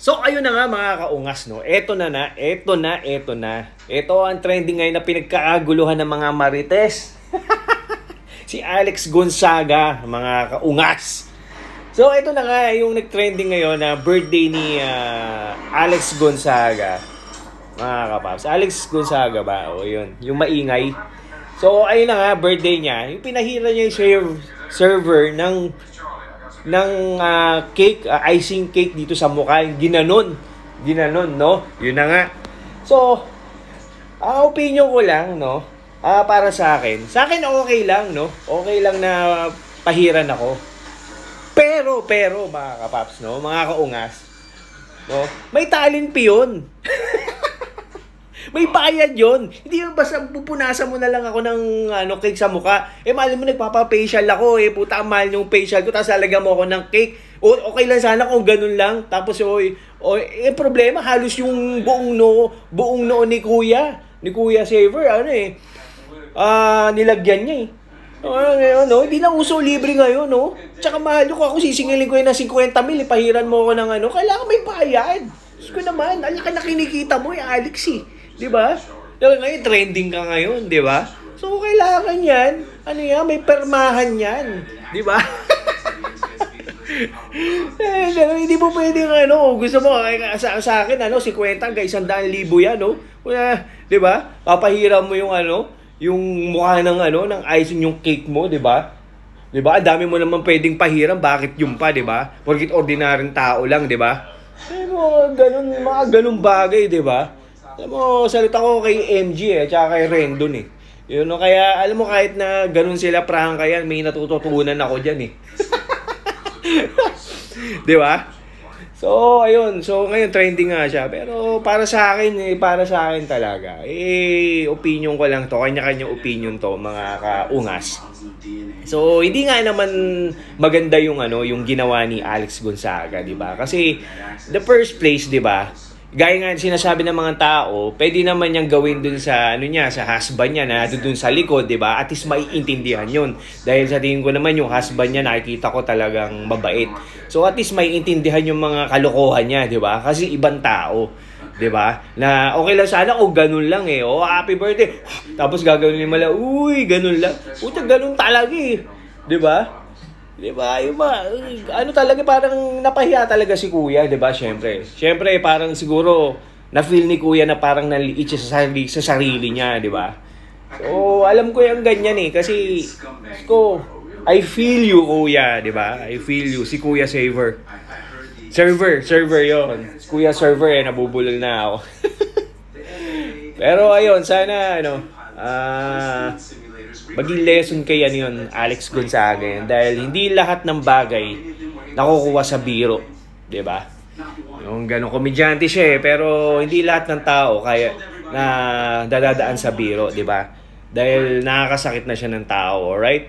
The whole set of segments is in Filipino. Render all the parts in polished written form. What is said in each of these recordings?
So ayun na nga mga kaungas, no. Ito na. Ito ang trending ngayon na pinagkakaguluhan ng mga marites. Si Alex Gonzaga, mga kaungas. So ito na nga yung nag-trending ngayon na birthday ni Alex Gonzaga. Mga kapaps, Alex Gonzaga ba? O yun, yung maingay. So ayun na nga, birthday niya. Yung pinahira niya yung server ng cake, icing cake dito sa mukha, yung ginanon, no? Yun na nga. So, opinion ko lang, no? Para sa akin okay lang, no? Okay lang na pahiran ako. Pero, mga kapaps, no? Mga kaungas, no? May talent pa yun. May bayad yun. Hindi yung basta pupunasan mo na lang ako ng cake sa mukha. Mahal mo, nagpapa-facial ako. Puta, mahal yung facial ko. Tapos lalagyan mo ako ng cake. Okay lang sana kung ganun lang. Tapos, problema, halos yung buong noo ni Kuya Saver, nilagyan niya hindi na uso libre ngayon, no? Tsaka mahal ko ako, sisingilin ko yun ng 50,000, pahiran mo ako ng kailangan may bayad. Gusto ko naman, alaka na kinikita mo, Alex, diba? Ngayon, trending ka ngayon, diba? So, kailangan yan. May permahan yan. Diba? Hindi mo pwedeng, gusto mo, sa akin, 50 hanggang 100,000 yan, no? Diba? Papahiram mo yung mukha ng icing yung cake mo, diba? Diba? Ang dami mo naman pwedeng pahiram, bakit yung pa, diba? Porkit ordinaryong tao lang, diba? Mga ganun bagay, diba? Alam mo, salita ko kay MG tsaka kay Rendon kaya alam mo kahit na ganun sila prangka yan, may natututunan ako dyan di ba? So ayun, so ngayon trending nga siya, pero para sa akin talaga opinion ko lang to, kanya-kanya opinion to mga kaungas. So hindi nga naman maganda yung ginawa ni Alex Gonzaga, di ba? Kasi the first place, di ba? Gaya nga sinasabi ng mga tao, pwede naman niyang gawin dun sa sa husband niya na dun sa likod, 'di ba? At least maiintindihan 'yun. Dahil sa tingin ko naman yung husband niya nakikita ko talagang mabait. So at least maiintindihan yung mga kalokohan niya, 'di ba? Kasi ibang tao, 'di ba? Na okay lang sana kung ganun lang happy birthday. Tapos gagawin ni mala, uy, ganun lang. Puta, ganun talaga 'di ba? Diba? Talaga parang napahiya talaga si Kuya, diba? Siyempre, parang siguro na-feel ni Kuya na parang naliit siya sa sarili niya, diba? So, alam ko yung ganyan kasi I feel you, Kuya, diba? I feel you, si Kuya Saver. Server yon. Kuya Server, nabubulol na ako. Pero ayun, sana maging lesson kay Alex Gonzaga yan. Dahil hindi lahat ng bagay nakukuha sa biro, 'di ba? Yung ganong komedyante siya pero hindi lahat ng tao kaya na dadadaan sa biro, 'di ba? Dahil nakakasakit na siya ng tao, alright?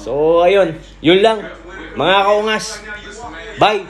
So ayun, yun lang mga kaungas. Bye.